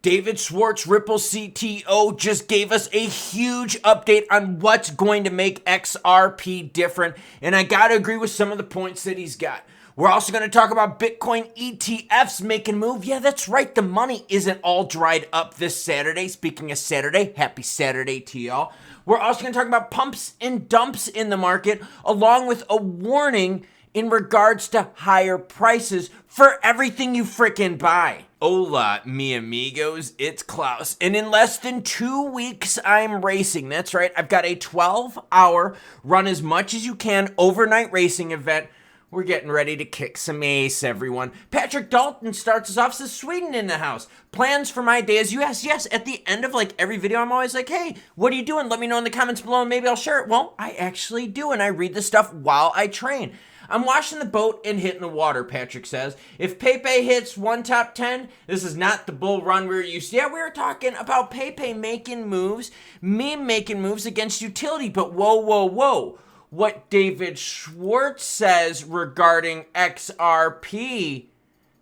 David Schwartz, Ripple CTO, just gave us a huge update on what's going to make XRP different. And I got to agree with some of the points that he's got. We're also going to talk about Bitcoin ETFs making a move. Yeah, that's right. The money isn't all dried up this Saturday. Speaking of Saturday, happy Saturday to y'all. We're also going to talk about pumps and dumps in the market, along with a warning in regards to higher prices for everything you frickin' buy. Hola, mi amigos, it's Klaus, and in less than 2 weeks, I'm racing. That's right, I've got a 12-hour run as much as you can overnight racing event. We're getting ready to kick some ace, everyone. Patrick Dalton starts us off, says Sweden in the house. Plans for my day as US. Yes, at the end of like every video, I'm always like, hey, what are you doing? Let me know in the comments below and maybe I'll share it. Well, I actually do, and I read the stuff while I train. I'm washing the boat and hitting the water, Patrick says. If Pepe hits one top 10, this is not the bull run we were used to. Yeah, we were talking about Pepe making moves, meme making moves against utility, but whoa. What David Schwartz says regarding XRP,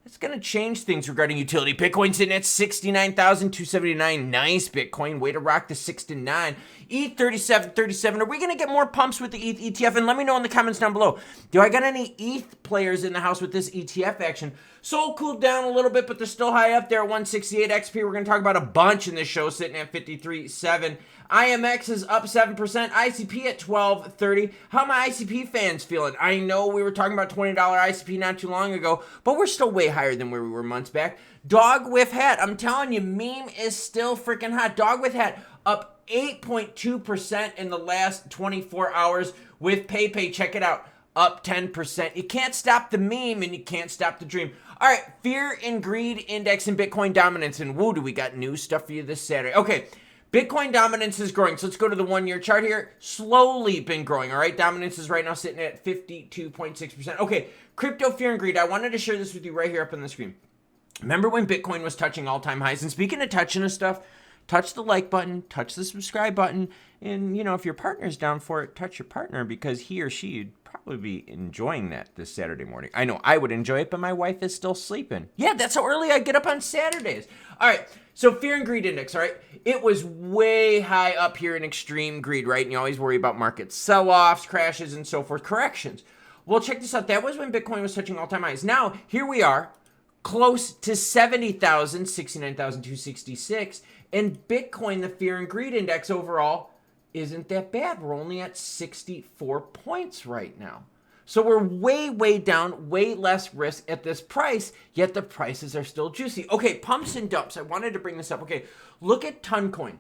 it's going to change things regarding utility. Bitcoin's sitting at 69,279. Nice, Bitcoin. Way to rock the 6 to 9. ETH 37. Are we going to get more pumps with the ETH ETF? And let me know in the comments down below. Do I got any ETH players in the house with this ETF action? Sol cooled down a little bit, but they're still high up there at 168 XP. We're going to talk about a bunch in this show, sitting at 53.7. IMX is up 7%. ICP at 12.30. How are my ICP fans feeling? I know we were talking about $20 ICP not too long ago, but we're still way higher than where we were months back. Dog with hat. I'm telling you, meme is still freaking hot. Dog with hat up 8.2% in the last 24 hours with Pepe. Check it out. Up 10%. You can't stop the meme and you can't stop the dream. All right, fear and greed index and Bitcoin dominance. And woo, do we got new stuff for you this Saturday. Okay. Bitcoin dominance is growing. So let's go to the 1 year chart here. Slowly been growing, all right? Dominance is right now sitting at 52.6%. Okay, crypto fear and greed. I wanted to share this with you right here up on the screen. Remember when Bitcoin was touching all-time highs? And speaking of touching this stuff, touch the like button, touch the subscribe button, and, you know, if your partner's down for it, touch your partner because he or she would probably be enjoying that this Saturday morning. I know I would enjoy it, but my wife is still sleeping. Yeah, that's how early I get up on Saturdays. All right, so fear and greed index, all right? It was way high up here in extreme greed, right? And you always worry about market sell-offs, crashes, and so forth, corrections. Well, check this out. That was when Bitcoin was touching all-time highs. Now, here we are, close to 70,000, 69,266, and Bitcoin, the fear and greed index overall, isn't that bad. We're only at 64 points right now. So we're way down, way less risk at this price, yet the prices are still juicy. Okay, pumps and dumps. I wanted to bring this up. Okay, look at Toncoin.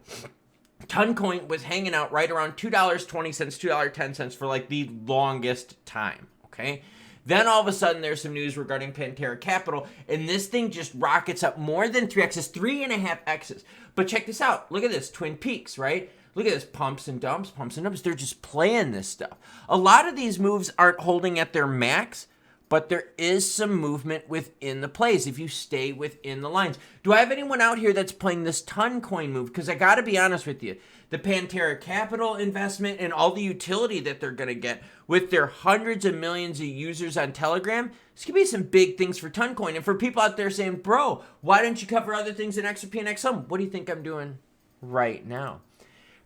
Toncoin was hanging out right around $2.20, $2.10 for like the longest time, okay? Then all of a sudden there's some news regarding Pantera Capital, and this thing just rockets up more than 3x's, 3.5x's. But check this out. Look at this, Twin Peaks, right? Look at this, pumps and dumps. They're just playing this stuff. A lot of these moves aren't holding at their max, but there is some movement within the plays if you stay within the lines. Do I have anyone out here that's playing this Toncoin move? Because I got to be honest with you. The Pantera Capital investment and all the utility that they're going to get with their hundreds of millions of users on Telegram, this could be some big things for Toncoin. And for people out there saying, bro, why don't you cover other things in Xrp and XLM? What do you think I'm doing right now?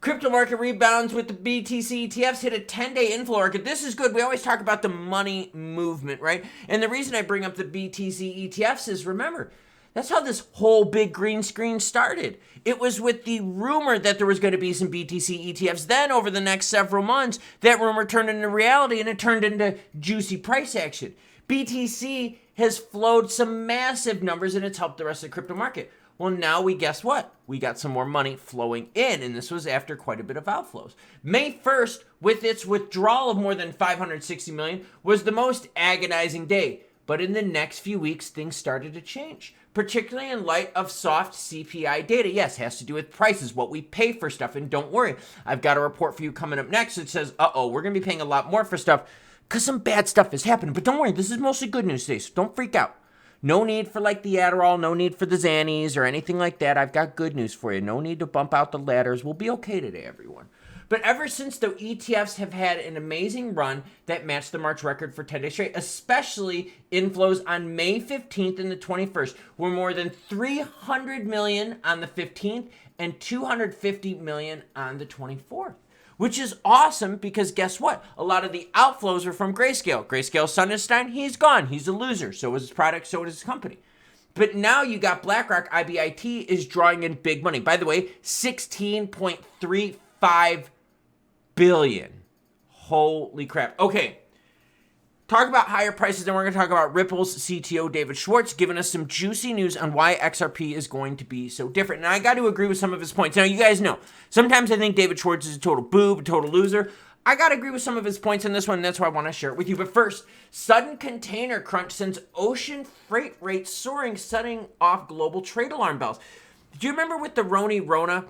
Crypto market rebounds with the BTC ETFs hit a 10-day inflow market. This is good. We always talk about the money movement, right? And the reason I bring up the BTC ETFs is, remember, that's how this whole big green screen started. It was with the rumor that there was going to be some BTC ETFs. Then over the next several months, that rumor turned into reality and it turned into juicy price action. BTC has flowed some massive numbers and it's helped the rest of the crypto market. Well, now guess what? We got some more money flowing in, and this was after quite a bit of outflows. May 1st, with its withdrawal of more than $560 million, was the most agonizing day. But in the next few weeks, things started to change, particularly in light of soft CPI data. Yes, it has to do with prices, what we pay for stuff. And don't worry, I've got a report for you coming up next that says, we're going to be paying a lot more for stuff because some bad stuff is happening. But don't worry, this is mostly good news today, so don't freak out. No need for like the Adderall, no need for the Xannies or anything like that. I've got good news for you. No need to bump out the ladders. We'll be okay today, everyone. But ever since, though, ETFs have had an amazing run that matched the March record for 10 days straight, especially inflows on May 15th and the 21st were more than 300 million on the 15th and 250 million on the 24th. Which is awesome because guess what? A lot of the outflows are from Grayscale. Grayscale Sonnenstein, he's gone. He's a loser. So is his product, so is his company. But now you got BlackRock, IBIT is drawing in big money. By the way, 16.35 billion. Holy crap. Okay. Talk about higher prices, and we're going to talk about Ripple's CTO, David Schwartz, giving us some juicy news on why XRP is going to be so different. And I got to agree with some of his points. Now, you guys know, sometimes I think David Schwartz is a total boob, a total loser. I got to agree with some of his points in this one, and that's why I want to share it with you. But first, sudden container crunch sends ocean freight rates soaring, setting off global trade alarm bells. Do you remember with the Rona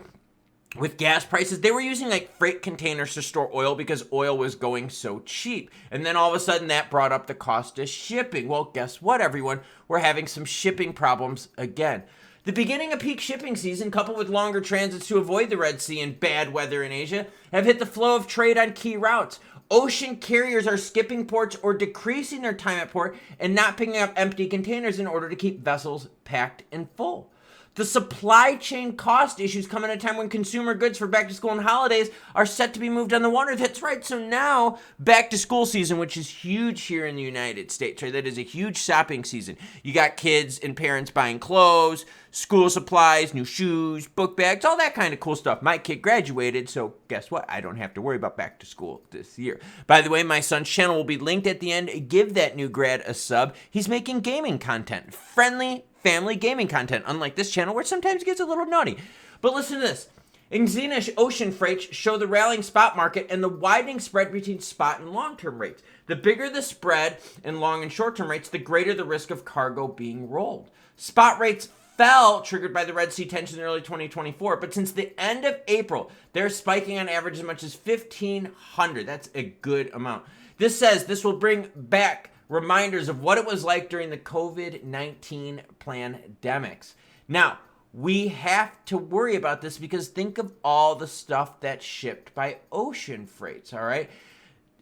with gas prices? They were using like freight containers to store oil because oil was going so cheap. And then all of a sudden that brought up the cost of shipping. Well, guess what, everyone? We're having some shipping problems again. The beginning of peak shipping season, coupled with longer transits to avoid the Red Sea and bad weather in Asia, have hit the flow of trade on key routes. Ocean carriers are skipping ports or decreasing their time at port and not picking up empty containers in order to keep vessels packed and full. The supply chain cost issues come at a time when consumer goods for back to school and holidays are set to be moved on the water. That's right. So now back to school season, which is huge here in the United States, right? That is a huge shopping season. You got kids and parents buying clothes, school supplies, new shoes, book bags, all that kind of cool stuff. My kid graduated, so guess what? I don't have to worry about back to school this year. By the way, my son's channel will be linked at the end. Give that new grad a sub. He's making gaming content, friendly family gaming content, unlike this channel where it sometimes gets a little naughty. But listen to this. Exenish ocean freights show the rallying spot market and the widening spread between spot and long-term rates. The bigger the spread in long and short-term rates, the greater the risk of cargo being rolled. Spot rates fell, triggered by the Red Sea tension in early 2024, but since the end of April, they're spiking on average as much as 1,500. That's a good amount. This says this will bring back reminders of what it was like during the COVID-19 pandemics. Now, we have to worry about this because think of all the stuff that's shipped by ocean freights, all right?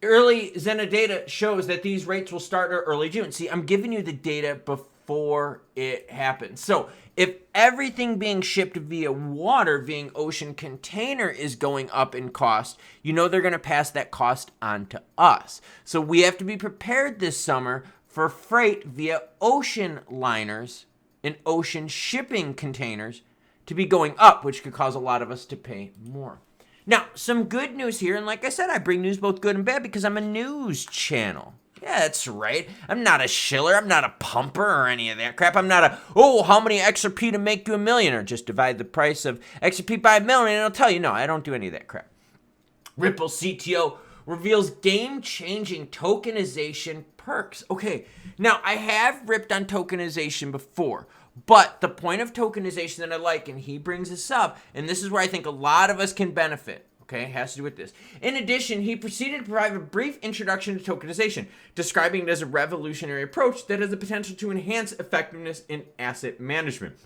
Early Zena data shows that these rates will start in early June. See, I'm giving you the data before it happens. So if everything being shipped via water, via ocean container is going up in cost, you know they're going to pass that cost on to us. So we have to be prepared this summer for freight via ocean liners and ocean shipping containers to be going up, which could cause a lot of us to pay more. Now, some good news here, and like I said, I bring news both good and bad because I'm a news channel. Yeah, that's right. I'm not a shiller. I'm not a pumper or any of that crap. I'm not a, how many XRP to make you a million? Or just divide the price of XRP by a million and it'll tell you. No, I don't do any of that crap. Ripple CTO reveals game-changing tokenization perks. Okay, now I have ripped on tokenization before, but the point of tokenization that I like, and he brings this up, and this is where I think a lot of us can benefit. Okay, it has to do with this. In addition, he proceeded to provide a brief introduction to tokenization, describing it as a revolutionary approach that has the potential to enhance effectiveness in asset management.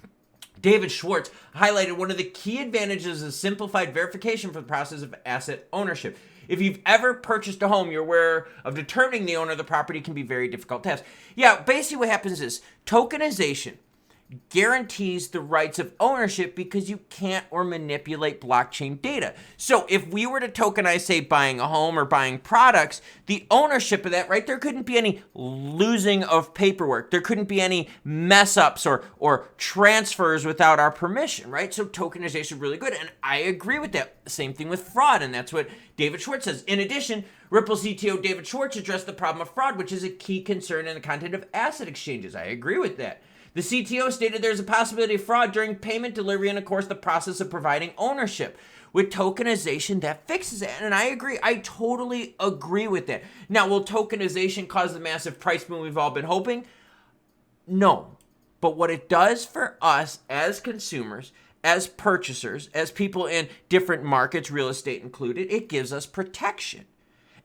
David Schwartz highlighted one of the key advantages of simplified verification for the process of asset ownership. If you've ever purchased a home, you're aware of determining the owner of the property can be a very difficult task. Yeah, basically what happens is tokenization guarantees the rights of ownership because you can't or manipulate blockchain data. So if we were to tokenize, say, buying a home or buying products, the ownership of that, right, there couldn't be any losing of paperwork. There couldn't be any mess ups or transfers without our permission, right? So tokenization is really good, and I agree with that. Same thing with fraud, and that's what David Schwartz says. In addition, Ripple CTO David Schwartz addressed the problem of fraud, which is a key concern in the content of asset exchanges. I agree with that. The CTO stated there's a possibility of fraud during payment delivery and, of course, the process of providing ownership. With tokenization, that fixes it. And I agree. I totally agree with that. Now, will tokenization cause the massive price boom we've all been hoping? No. But what it does for us as consumers, as purchasers, as people in different markets, real estate included, it gives us protection.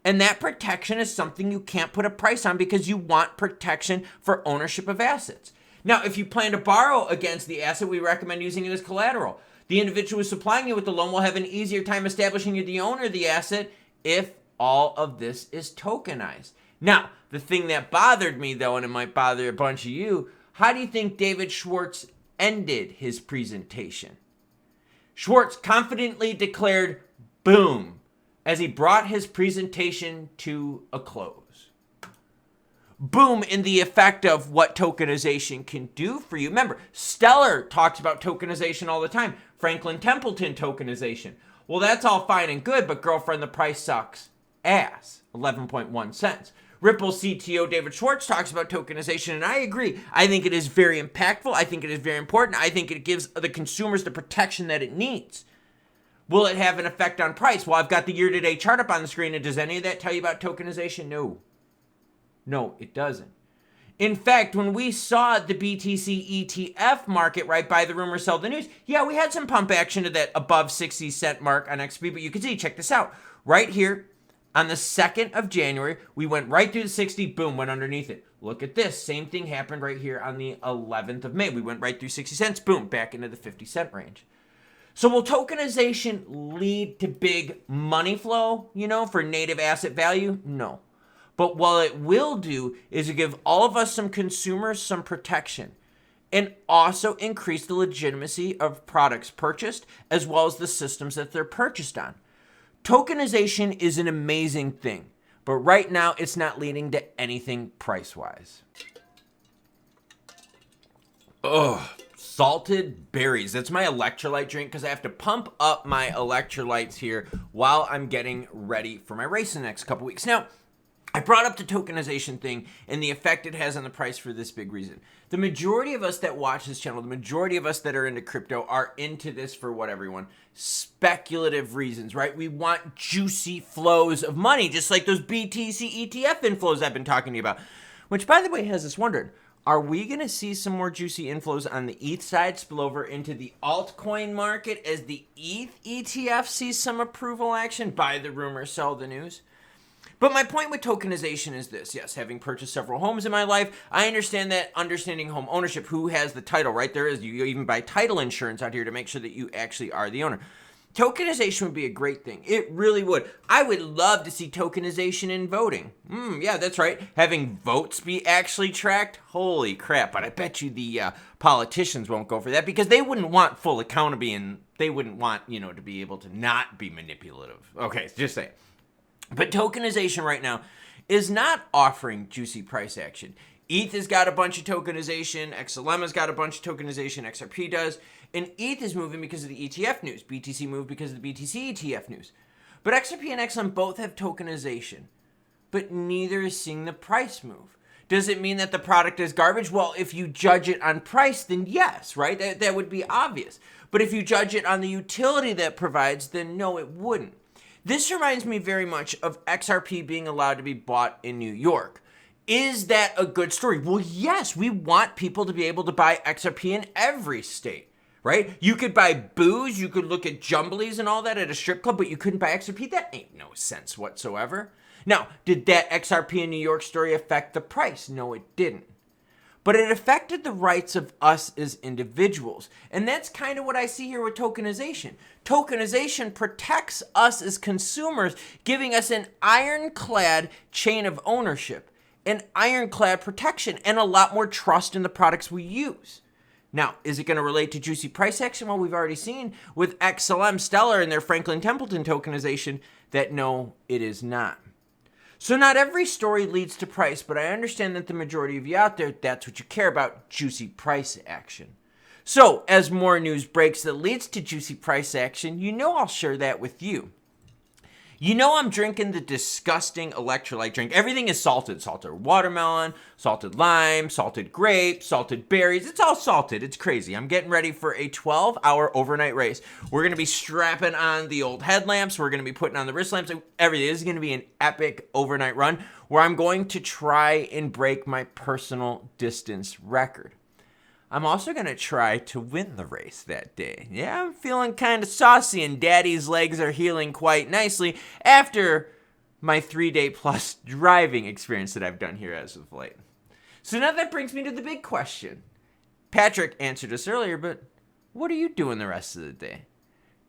And that protection is something you can't put a price on because you want protection for ownership of assets. Now, if you plan to borrow against the asset, we recommend using it as collateral. The individual who's supplying you with the loan will have an easier time establishing you the owner of the asset if all of this is tokenized. Now, the thing that bothered me, though, and it might bother a bunch of you, how do you think David Schwartz ended his presentation? Schwartz confidently declared, boom, as he brought his presentation to a close. Boom in the effect of what tokenization can do for you. Remember, Stellar talks about tokenization all the time. Franklin Templeton tokenization. Well, that's all fine and good, but girlfriend, the price sucks ass. 11.1 cents. Ripple CTO David Schwartz talks about tokenization, and I agree. I think it is very impactful. I think it is very important. I think it gives the consumers the protection that it needs. Will it have an effect on price? Well, I've got the year-to-date chart up on the screen, and does any of that tell you about tokenization? No. No, it doesn't. In fact, when we saw the BTC ETF market, right, buy the rumor, sell the news, yeah, we had some pump action to that above 60 cent mark on XRP, but you can see, check this out. Right here, on the 2nd of January, we went right through the 60, boom, went underneath it. Look at this. Same thing happened right here on the 11th of May. We went right through 60 cents, boom, back into the 50 cent range. So will tokenization lead to big money flow, for native asset value? No. But what it will do is give all of us, some consumers, some protection and also increase the legitimacy of products purchased as well as the systems that they're purchased on. Tokenization is an amazing thing, but right now it's not leading to anything price-wise. Ugh. Salted berries. That's my electrolyte drink because I have to pump up my electrolytes here while I'm getting ready for my race in the next couple weeks. Now, I brought up the tokenization thing and the effect it has on the price for this big reason. The majority of us that watch this channel, the majority of us that are into crypto are into this for what, everyone? Speculative reasons, right? We want juicy flows of money, just like those BTC ETF inflows I've been talking to you about. Which, by the way, has us wondering, are we going to see some more juicy inflows on the ETH side spill over into the altcoin market as the ETH ETF sees some approval action? Buy the rumor, sell the news. But my point with tokenization is this. Yes, having purchased several homes in my life, I understand that understanding home ownership, who has the title, right? There is, you even buy title insurance out here to make sure that you actually are the owner. Tokenization would be a great thing. It really would. I would love to see tokenization in voting. Yeah, that's right. Having votes be actually tracked. Holy crap. But I bet you the politicians won't go for that because they wouldn't want full accountability and they wouldn't want, to be able to not be manipulative. Okay, just saying. But tokenization right now is not offering juicy price action. ETH has got a bunch of tokenization. XLM has got a bunch of tokenization. XRP does. And ETH is moving because of the ETF news. BTC moved because of the BTC ETF news. But XRP and XLM both have tokenization. But neither is seeing the price move. Does it mean that the product is garbage? Well, if you judge it on price, then yes, right? That would be obvious. But if you judge it on the utility that it provides, then no, it wouldn't. This reminds me very much of XRP being allowed to be bought in New York. Is that a good story? Well, yes, we want people to be able to buy XRP in every state, right? You could buy booze, you could look at jumblies and all that at a strip club, but you couldn't buy XRP? That ain't no sense whatsoever. Now, did that XRP in New York story affect the price? No, it didn't. But it affected the rights of us as individuals. And that's kind of what I see here with tokenization. Tokenization protects us as consumers, giving us an ironclad chain of ownership, an ironclad protection, and a lot more trust in the products we use. Now, is it going to relate to juicy price action? Well, we've already seen with XLM, Stellar, and their Franklin Templeton tokenization that no, it is not. So not every story leads to price, but I understand that the majority of you out there, that's what you care about, juicy price action. So as more news breaks that leads to juicy price action, I'll share that with you. I'm drinking the disgusting electrolyte drink. Everything is salted. Salted watermelon, salted lime, salted grape, salted berries. It's all salted. It's crazy. I'm getting ready for a 12-hour overnight race. We're going to be strapping on the old headlamps. We're going to be putting on the wrist lamps. Everything. This is going to be an epic overnight run where I'm going to try and break my personal distance record. I'm also going to try to win the race that day. Yeah, I'm feeling kind of saucy and daddy's legs are healing quite nicely after my 3-day plus driving experience that I've done here as of late. So now that brings me to the big question. Patrick answered us earlier, but What are you doing the rest of the day?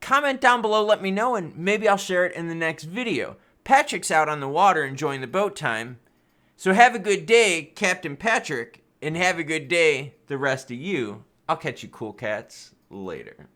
Comment down below, let me know, and maybe I'll share it in the next video. Patrick's out on the water enjoying the boat time. So have a good day, Captain Patrick, and have a good day, the rest of you. I'll catch you cool cats later.